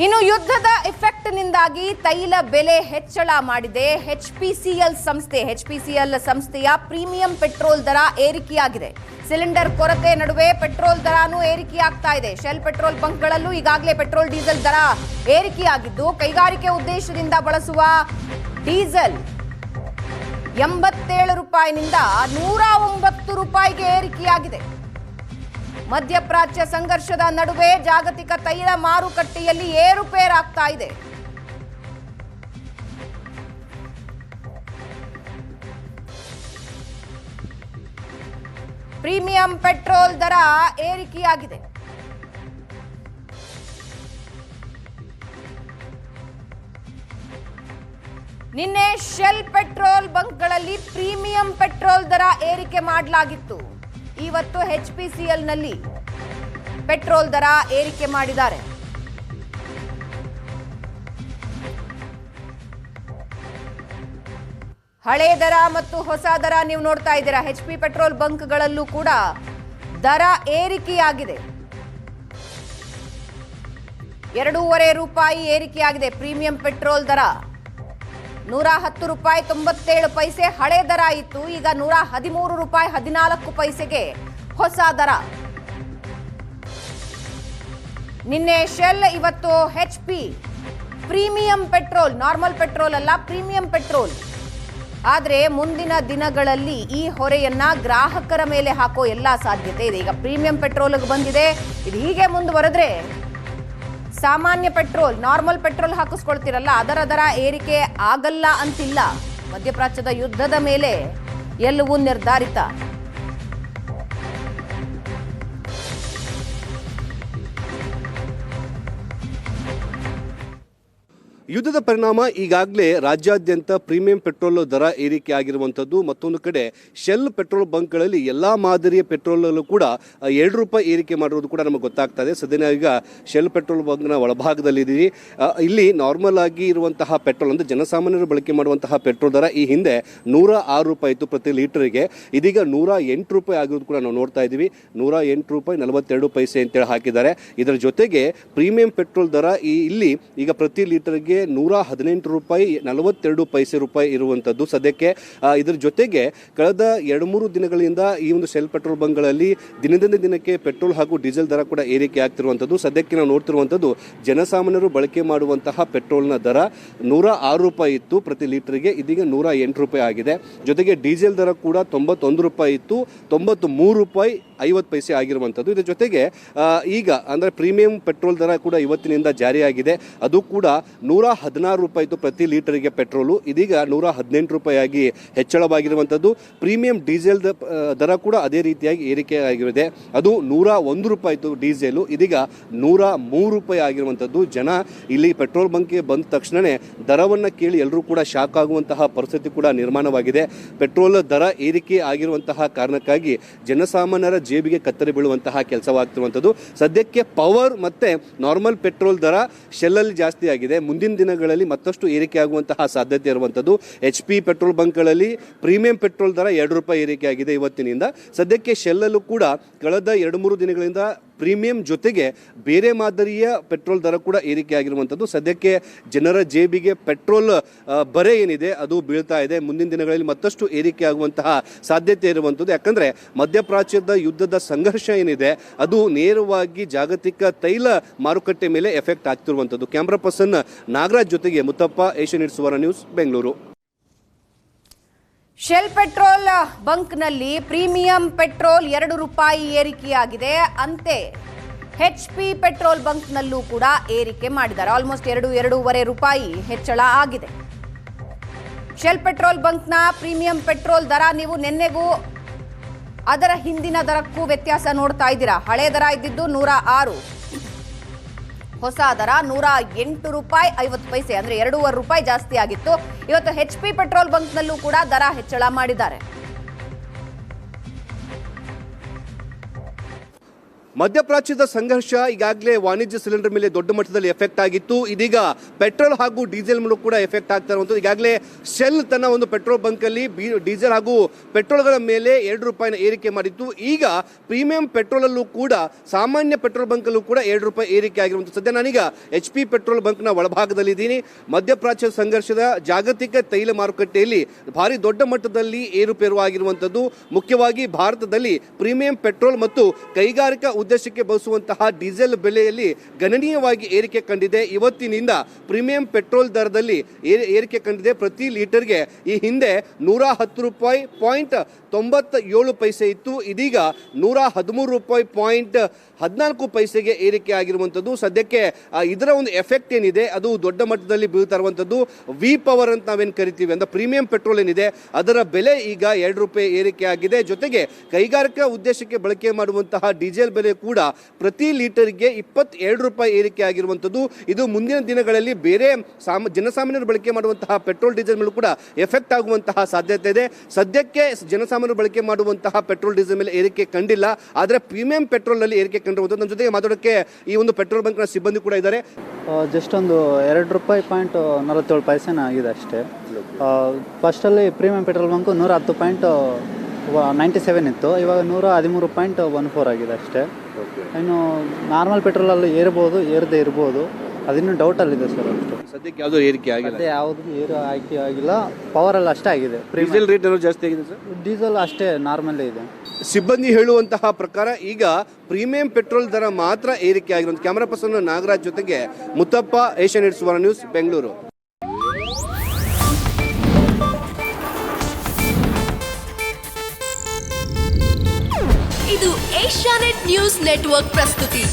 ಇನ್ನು ಯುದ್ಧದ ಎಫೆಕ್ಟ್ ನಿಂದಾಗಿ ತೈಲ ಬೆಲೆ ಹೆಚ್ಚಳ ಮಾಡಿದೆ ಎಚ್ಪಿಸಿಎಲ್ ಸಂಸ್ಥೆಯ ಪ್ರೀಮಿಯಂ ಪೆಟ್ರೋಲ್ ದರ ಏರಿಕೆಯಾಗಿದೆ. ಸಿಲಿಂಡರ್ ಕೊರತೆ ನಡುವೆ ಪೆಟ್ರೋಲ್ ದರನೂ ಏರಿಕೆಯಾಗ್ತಾ ಇದೆ. ಶೆಲ್ ಪೆಟ್ರೋಲ್ ಬಂಕ್ಗಳಲ್ಲೂ ಈಗಾಗಲೇ ಪೆಟ್ರೋಲ್ ಡೀಸೆಲ್ ದರ ಏರಿಕೆಯಾಗಿದ್ದು, ಕೈಗಾರಿಕೆ ಉದ್ದೇಶದಿಂದ ಬಳಸುವ ಡೀಸೆಲ್ 87 ರೂಪಾಯಿನಿಂದ 109 ರೂಪಾಯಿಗೆ ಏರಿಕೆಯಾಗಿದೆ. ಮಧ್ಯಪ್ರಾಚ್ಯ ಸಂಘರ್ಷದ ನಡುವೆ ಜಾಗತಿಕ ತೈಲ ಮಾರುಕಟ್ಟೆಯಲ್ಲಿ ಏರುಪೇರಾಗ್ತಾ ಇದೆ. ಪ್ರೀಮಿಯಂ ಪೆಟ್ರೋಲ್ ದರ ಏರಿಕೆಯಾಗಿದೆ. ನಿನ್ನೆ ಶೆಲ್ ಪೆಟ್ರೋಲ್ ಬಂಕ್ಗಳಲ್ಲಿ ಪ್ರೀಮಿಯಂ ಪೆಟ್ರೋಲ್ ದರ ಏರಿಕೆ ಮಾಡಲಾಗಿತ್ತು. ಇವತ್ತು ಎಚ್ಪಿಸಿಎಲ್ನಲ್ಲಿ ಪೆಟ್ರೋಲ್ ದರ ಏರಿಕೆ ಮಾಡಿದ್ದಾರೆ. ಹಳೆ ದರ ಮತ್ತು ಹೊಸ ದರ ನೀವು ನೋಡ್ತಾ ಇದ್ದೀರಾ. ಎಚ್ಪಿ ಪೆಟ್ರೋಲ್ ಬಂಕ್ಗಳಲ್ಲೂ ಕೂಡ ದರ ಏರಿಕೆಯಾಗಿದೆ. 2.5 ರೂಪಾಯಿ ಏರಿಕೆಯಾಗಿದೆ ಪ್ರೀಮಿಯಂ ಪೆಟ್ರೋಲ್ ದರ. 110 ರೂಪಾಯಿ 97 ಪೈಸೆ ಹಳೆ ದರ ಇತ್ತು. ಈಗ 113 ರೂಪಾಯಿ 14 ಪೈಸೆಗೆ ಹೊಸ ದರ. ನಿನ್ನೆ ಶೆಲ್, ಇವತ್ತು HP. Premium petrol, normal petrol ಅಲ್ಲ, ಪ್ರೀಮಿಯಂ ಪೆಟ್ರೋಲ್. ಆದರೆ ಮುಂದಿನ ದಿನಗಳಲ್ಲಿ ಈ ಹೊರೆಯನ್ನ ಗ್ರಾಹಕರ ಮೇಲೆ ಹಾಕೋ ಎಲ್ಲ ಸಾಧ್ಯತೆ ಇದೆ. ಈಗ ಪ್ರೀಮಿಯಂ ಪೆಟ್ರೋಲ್ಗೆ ಬಂದಿದೆ, ಇದು ಹೀಗೆ ಮುಂದುವರೆದ್ರೆ ಸಾಮಾನ್ಯ ಪೆಟ್ರೋಲ್, ನಾರ್ಮಲ್ ಪೆಟ್ರೋಲ್ ಹಾಕಿಸ್ಕೊಳ್ತಿರಲ್ಲ, ಅದರ ದರ ಏರಿಕೆ ಆಗಲ್ಲ ಅಂತಿಲ್ಲ. ಮಧ್ಯಪ್ರಾಚ್ಯದ ಯುದ್ಧದ ಮೇಲೆ ಎಲ್ಲವೂ ನಿರ್ಧಾರಿತ. ಯುದ್ಧದ ಪರಿಣಾಮ ಈಗಾಗಲೇ ರಾಜ್ಯಾದ್ಯಂತ ಪ್ರೀಮಿಯಂ ಪೆಟ್ರೋಲ್ ದರ ಏರಿಕೆ ಆಗಿರುವಂಥದ್ದು. ಮತ್ತೊಂದು ಕಡೆ ಶೆಲ್ ಪೆಟ್ರೋಲ್ ಬಂಕ್ಗಳಲ್ಲಿ ಎಲ್ಲ ಮಾದರಿಯ ಪೆಟ್ರೋಲಲ್ಲೂ ಕೂಡ 2 ರೂಪಾಯಿ ಏರಿಕೆ ಮಾಡಿರೋದು ಕೂಡ ನಮಗೆ ಗೊತ್ತಾಗ್ತಾ ಇದೆ. ಸದ್ಯ ಈಗ ಶೆಲ್ ಪೆಟ್ರೋಲ್ ಬಂಕ್ನ ಒಳಭಾಗದಲ್ಲಿದ್ದೀವಿ. ಇಲ್ಲಿ ನಾರ್ಮಲ್ ಆಗಿ ಇರುವಂತಹ ಪೆಟ್ರೋಲ್, ಅಂದರೆ ಜನಸಾಮಾನ್ಯರು ಬಳಕೆ ಮಾಡುವಂತಹ ಪೆಟ್ರೋಲ್ ದರ ಈ ಹಿಂದೆ 106 ರೂಪಾಯಿ ಇತ್ತು ಪ್ರತಿ ಲೀಟರ್ಗೆ. ಇದೀಗ 108 ರೂಪಾಯಿ ಆಗಿರೋದು ಕೂಡ ನಾವು ನೋಡ್ತಾ ಇದ್ದೀವಿ. 108 ರೂಪಾಯಿ 42 ಪೈಸೆ ಅಂತೇಳಿ ಹಾಕಿದ್ದಾರೆ. ಇದರ ಜೊತೆಗೆ ಪ್ರೀಮಿಯಂ ಪೆಟ್ರೋಲ್ ದರ ಇಲ್ಲಿ ಈಗ ಪ್ರತಿ ಲೀಟರ್ಗೆ 118 ರೂಪಾಯಿ 42 ಪೈಸೆ ರೂಪಾಯಿ ಇರುವಂಥದ್ದು ಸದ್ಯಕ್ಕೆ. ಇದರ ಜೊತೆಗೆ ಕಳೆದ 2-3 ದಿನಗಳಿಂದ ಈ ಒಂದು ಶೆಲ್ ಪೆಟ್ರೋಲ್ ಬಂಕ್ಗಳಲ್ಲಿ ದಿನದಿಂದ ದಿನಕ್ಕೆ ಪೆಟ್ರೋಲ್ ಹಾಗೂ ಡೀಸೆಲ್ ದರ ಕೂಡ ಏರಿಕೆ ಆಗ್ತಿರುವಂಥದ್ದು. ಸದ್ಯಕ್ಕೆ ನಾವು ನೋಡ್ತಿರುವಂಥದ್ದು ಜನಸಾಮಾನ್ಯರು ಬಳಕೆ ಮಾಡುವಂತಹ ಪೆಟ್ರೋಲ್ನ ದರ 106 ರೂಪಾಯಿ ಇತ್ತು ಪ್ರತಿ ಲೀಟರ್ಗೆ, ಇದೀಗ 108 ರೂಪಾಯಿ ಆಗಿದೆ. ಜೊತೆಗೆ ಡೀಸೆಲ್ ದರ ಕೂಡ 91 ರೂಪಾಯಿ ಇತ್ತು, 93 ರೂಪಾಯಿ 50 ಪೈಸೆ ಆಗಿರುವಂಥದ್ದು. ಇದರ ಜೊತೆಗೆ ಈಗ ಅಂದರೆ ಪ್ರೀಮಿಯಂ ಪೆಟ್ರೋಲ್ ದರ ಕೂಡ ಇವತ್ತಿನಿಂದ ಜಾರಿಯಾಗಿದೆ. ಅದು ಕೂಡ 116 ರೂಪಾಯಿ ಇತ್ತು ಪ್ರತಿ ಲೀಟರ್ಗೆ ಪೆಟ್ರೋಲು, ಇದೀಗ 118 ರೂಪಾಯಿ ಆಗಿ ಹೆಚ್ಚಳವಾಗಿರುವಂಥದ್ದು. ಪ್ರೀಮಿಯಂ ಡೀಸೆಲ್ ದರ ಕೂಡ ಅದೇ ರೀತಿಯಾಗಿ ಏರಿಕೆ ಆಗಿರುತ್ತೆ. ಅದು 101 ರೂಪಾಯಿ ಇತ್ತು ಡೀಸೆಲು, ಇದೀಗ 103 ರೂಪಾಯಿ ಆಗಿರುವಂಥದ್ದು. ಜನ ಇಲ್ಲಿ ಪೆಟ್ರೋಲ್ ಬಂಕ್ಗೆ ಬಂದ ತಕ್ಷಣವೇ ದರವನ್ನು ಕೇಳಿ ಎಲ್ಲರೂ ಕೂಡ ಶಾಕ್ ಆಗುವಂತಹ ಪರಿಸ್ಥಿತಿ ಕೂಡ ನಿರ್ಮಾಣವಾಗಿದೆ. ಪೆಟ್ರೋಲ್ ದರ ಏರಿಕೆ ಆಗಿರುವಂತಹ ಕಾರಣಕ್ಕಾಗಿ ಜನಸಾಮಾನ್ಯರ ಜೇಬಿಗೆ ಕತ್ತರಿ ಬೀಳುವಂತಹ ಕೆಲಸವಾಗ್ತಿರುವಂಥದ್ದು. ಸದ್ಯಕ್ಕೆ ಪವರ್ ಮತ್ತೆ ನಾರ್ಮಲ್ ಪೆಟ್ರೋಲ್ ದರ ಶೆಲ್ಲಲ್ಲಿ ಜಾಸ್ತಿ ಆಗಿದೆ. ಮುಂದಿನ ದಿನಗಳಲ್ಲಿ ಮತ್ತಷ್ಟು ಏರಿಕೆ ಆಗುವಂತಹ ಸಾಧ್ಯತೆ ಇರುವಂಥದ್ದು. ಎಚ್ಪಿ ಪೆಟ್ರೋಲ್ ಬಂಕ್ಗಳಲ್ಲಿ ಪ್ರೀಮಿಯಂ ಪೆಟ್ರೋಲ್ ದರ 2 ರೂಪಾಯಿ ಏರಿಕೆ ಆಗಿದೆ ಇವತ್ತಿನಿಂದ. ಸದ್ಯಕ್ಕೆ ಶೆಲ್ಲಲ್ಲೂ ಕೂಡ ಕಳೆದ 2-3 ದಿನಗಳಿಂದ ಪ್ರೀಮಿಯಂ ಜೊತೆಗೆ ಬೇರೆ ಮಾದರಿಯ ಪೆಟ್ರೋಲ್ ದರ ಕೂಡ ಏರಿಕೆ ಆಗಿರುವಂಥದ್ದು. ಸದ್ಯಕ್ಕೆ ಜನರ ಜೇಬಿಗೆ ಪೆಟ್ರೋಲ್ ಬರೆ ಏನಿದೆ ಅದು ಬೀಳ್ತಾ ಇದೆ. ಮುಂದಿನ ದಿನಗಳಲ್ಲಿ ಮತ್ತಷ್ಟು ಏರಿಕೆ ಆಗುವಂತಹ ಸಾಧ್ಯತೆ ಇರುವಂಥದ್ದು. ಯಾಕಂದರೆ ಮಧ್ಯಪ್ರಾಚ್ಯದ ಯುದ್ಧದ ಸಂಘರ್ಷ ಏನಿದೆ ಅದು ನೇರವಾಗಿ ಜಾಗತಿಕ ತೈಲ ಮಾರುಕಟ್ಟೆ ಮೇಲೆ ಎಫೆಕ್ಟ್ ಆಗ್ತಿರುವಂಥದ್ದು. ಕ್ಯಾಮ್ರಾ ಪರ್ಸನ್ ನಾಗರಾಜ್ ಜೊತೆಗೆ Muthappa, Asian news Suvarna news, Bengaluru. Shell petrol ಬಂಕ್ನಲ್ಲಿ ಪ್ರೀಮಿಯಂ ಪೆಟ್ರೋಲ್ 2 ರೂಪಾಯಿ ಏರಿಕೆಯಾಗಿದೆ. ಅಂತೆ ಎಚ್ಪಿ ಪೆಟ್ರೋಲ್ ಬಂಕ್ನಲ್ಲೂ ಕೂಡ ಏರಿಕೆ ಮಾಡಿದ್ದಾರೆ. ಆಲ್ಮೋಸ್ಟ್ 2-2.5 ರೂಪಾಯಿ ಹೆಚ್ಚಳ ಆಗಿದೆ. ಶೆಲ್ ಪೆಟ್ರೋಲ್ ಬಂಕ್ನ ಪ್ರೀಮಿಯಂ ಪೆಟ್ರೋಲ್ ದರ ನೀವು ನಿನ್ನೆಗೂ ಅದರ ಹಿಂದಿನ ದರಕ್ಕೂ ವ್ಯತ್ಯಾಸ ನೋಡ್ತಾ ಇದ್ದೀರಾ. ಹಳೆ ದರ ಇದ್ದಿದ್ದು 106, ಹೊಸ ದರ 108 ರೂಪಾಯಿ 50 ಪೈಸೆ, ಅಂದ್ರೆ 2.5 ರೂಪಾಯಿ ಜಾಸ್ತಿ ಆಗಿತ್ತು. ಇವತ್ತು ಎಚ್ಪಿ ಪೆಟ್ರೋಲ್ ಬಂಕ್ನಲ್ಲೂ ಕೂಡ ದರ ಹೆಚ್ಚಳ ಮಾಡಿದ್ದಾರೆ. ಮಧ್ಯಪ್ರಾಚ್ಯದ ಸಂಘರ್ಷ ಈಗಾಗಲೇ ವಾಣಿಜ್ಯ ಸಿಲಿಂಡರ್ ಮೇಲೆ ದೊಡ್ಡ ಮಟ್ಟದಲ್ಲಿ ಎಫೆಕ್ಟ್ ಆಗಿತ್ತು. ಇದೀಗ ಪೆಟ್ರೋಲ್ ಹಾಗೂ ಡೀಸೆಲ್ ಮೇಲೂ ಕೂಡ ಎಫೆಕ್ಟ್ ಆಗ್ತಾ ಇರುವಂಥದ್ದು. ಈಗಾಗಲೇ ಶೆಲ್ ತನ್ನ ಒಂದು ಪೆಟ್ರೋಲ್ ಬಂಕ್ ಅಲ್ಲಿ ಡೀಸೆಲ್ ಹಾಗೂ ಪೆಟ್ರೋಲ್ಗಳ ಮೇಲೆ 2 ರೂಪಾಯಿನ ಏರಿಕೆ ಮಾಡಿತ್ತು. ಈಗ ಪ್ರೀಮಿಯಂ ಪೆಟ್ರೋಲ್ ಅಲ್ಲೂ ಕೂಡ ಸಾಮಾನ್ಯ ಪೆಟ್ರೋಲ್ ಬಂಕ್ ಅಲ್ಲೂ ಕೂಡ 2 ರೂಪಾಯಿ ಏರಿಕೆ ಆಗಿರುವಂಥದ್ದು. ಸದ್ಯ ನಾನೀಗ HP ಪೆಟ್ರೋಲ್ ಬಂಕ್ನ ಒಳಭಾಗದಲ್ಲಿ ಇದ್ದೀನಿ. ಮಧ್ಯಪ್ರಾಚ್ಯ ಸಂಘರ್ಷದ ಜಾಗತಿಕ ತೈಲ ಮಾರುಕಟ್ಟೆಯಲ್ಲಿ ಭಾರಿ ದೊಡ್ಡ ಮಟ್ಟದಲ್ಲಿ ಏರುಪೇರು ಆಗಿರುವಂಥದ್ದು. ಮುಖ್ಯವಾಗಿ ಭಾರತದಲ್ಲಿ ಪ್ರೀಮಿಯಂ ಪೆಟ್ರೋಲ್ ಮತ್ತು ಕೈಗಾರಿಕಾ ಉದ್ದೇಶಕ್ಕೆ ಬಳಸುವಂತಹ ಡೀಸೆಲ್ ಬೆಲೆಯಲ್ಲಿ ಗಣನೀಯವಾಗಿ ಏರಿಕೆ ಕಂಡಿದೆ. ಇವತ್ತಿನಿಂದ ಪ್ರೀಮಿಯಂ ಪೆಟ್ರೋಲ್ ದರದಲ್ಲಿ ಏರಿಕೆ ಕಂಡಿದೆ. ಪ್ರತಿ ಲೀಟರ್ಗೆ ಈ ಹಿಂದೆ 110 ರೂಪಾಯಿ 97 ಪೈಸೆ ಇತ್ತು. ಇದೀಗ 113 ರೂಪಾಯಿ 14 ಪೈಸೆಗೆ ಏರಿಕೆ ಆಗಿರುವಂಥದ್ದು. ಸದ್ಯಕ್ಕೆ ಇದರ ಒಂದು ಎಫೆಕ್ಟ್ ಏನಿದೆ ಅದು ದೊಡ್ಡ ಮಟ್ಟದಲ್ಲಿ ಬೀಳ್ತಾ ಇರುವಂಥದ್ದು. ವಿ ಪವರ್ ಅಂತ ನಾವೇನು ಕರಿತೀವಿ ಅಂದ್ರೆ ಪ್ರೀಮಿಯಂ ಪೆಟ್ರೋಲ್ ಏನಿದೆ ಅದರ ಬೆಲೆ ಈಗ 2 ರೂಪಾಯಿ ಏರಿಕೆ ಆಗಿದೆ. ಜೊತೆಗೆ ಕೈಗಾರಿಕಾ ಉದ್ದೇಶಕ್ಕೆ ಬಳಕೆ ಮಾಡುವಂತಹ ಡೀಸೆಲ್ ಬೆಲೆ ಕೂಡ ಪ್ರತಿ ಲೀಟರ್ಗೆ 22 ರೂಪಾಯಿ ಏರಿಕೆ ಆಗಿರುವಂಥದ್ದು. ಇದು ಮುಂದಿನ ದಿನಗಳಲ್ಲಿ ಬೇರೆ ಜನಸಾಮಾನ್ಯರು ಬಳಕೆ ಮಾಡುವಂತಹ ಪೆಟ್ರೋಲ್ ಡೀಸೆಲ್ ಮೇಲೂ ಕೂಡ ಎಫೆಕ್ಟ್ ಆಗುವಂತಹ ಸಾಧ್ಯತೆ ಇದೆ. ಸದ್ಯಕ್ಕೆ ಜನಸಾಮಾನ್ಯರು ಬಳಕೆ ಮಾಡುವಂತಹ ಪೆಟ್ರೋಲ್ ಡೀಸೆಲ್ ಮೇಲೆ ಏರಿಕೆ ಕಂಡಿಲ್ಲ, ಆದರೆ ಪ್ರೀಮಿಯಂ ಪೆಟ್ರೋಲ್ ನಲ್ಲಿ ಏರಿಕೆ ಕಂಡಿರುವಂಥದ್ದು. ನಮ್ಮ ಜೊತೆಗೆ ಮಾತಾಡೋಕ್ಕೆ ಈ ಒಂದು ಪೆಟ್ರೋಲ್ ಬಂಕ್ನ ಸಿಬ್ಬಂದಿ ಕೂಡ ಇದ್ದಾರೆ. ಜಸ್ಟ್ ಒಂದು 2 ರೂಪಾಯಿ 47 ಪೈಸೆನ ಆಗಿದೆ ಅಷ್ಟೇ. ಫಸ್ಟಲ್ಲಿ ಪ್ರೀಮಿಯಂ ಪೆಟ್ರೋಲ್ ಬಂಕು 110.97 ಇತ್ತು, ಇವಾಗ 113.14 ಆಗಿದೆ ಅಷ್ಟೇ. ಇನ್ನು ನಾರ್ಮಲ್ ಪೆಟ್ರೋಲಲ್ಲಿ ಏರ್ಬೋದು, ಏರದೇ ಇರ್ಬೋದು, ಅದಿನ್ನೂ ಡೌಟಲ್ಲಿದೆ ಸರ್. ಅಷ್ಟು ಸದ್ಯಕ್ಕೆ ಯಾವುದೋ ಏರಿಕೆ ಆಗಿಲ್ಲ, ಯಾವುದು ಆಯ್ಕೆ ಆಗಿಲ್ಲ. ಪವರಲ್ಲಿ ಅಷ್ಟೇ ಆಗಿದೆ. ಡೀಸೆಲ್ ರೇಟ್ ಏನೋ ಜಾಸ್ತಿ ಆಗಿದೆ ಸರ್. ಡೀಸೆಲ್ ಅಷ್ಟೇ ನಾರ್ಮಲ್ಲೇ ಇದೆ. ಸಿಬ್ಬಂದಿ ಹೇಳುವಂತಹ ಪ್ರಕಾರ ಈಗ ಪ್ರೀಮಿಯಂ ಪೆಟ್ರೋಲ್ ದರ ಮಾತ್ರ ಏರಿಕೆ ಆಗಿರುವಂಥ. ಕ್ಯಾಮರಾ ಪರ್ಸನ್ ನಾಗರಾಜ್ ಜೊತೆಗೆ ಮುತ್ತಪ್ಪ, ಏಷ್ಯನ್ ನೆಟ್ ಸುವರ್ಣ ನ್ಯೂಸ್, ಬೆಂಗಳೂರು. ಇದು ಏಷ್ಯಾನೆಟ್ ನ್ಯೂಸ್ ನೆಟ್ವರ್ಕ್ ಪ್ರಸ್ತುತಿ.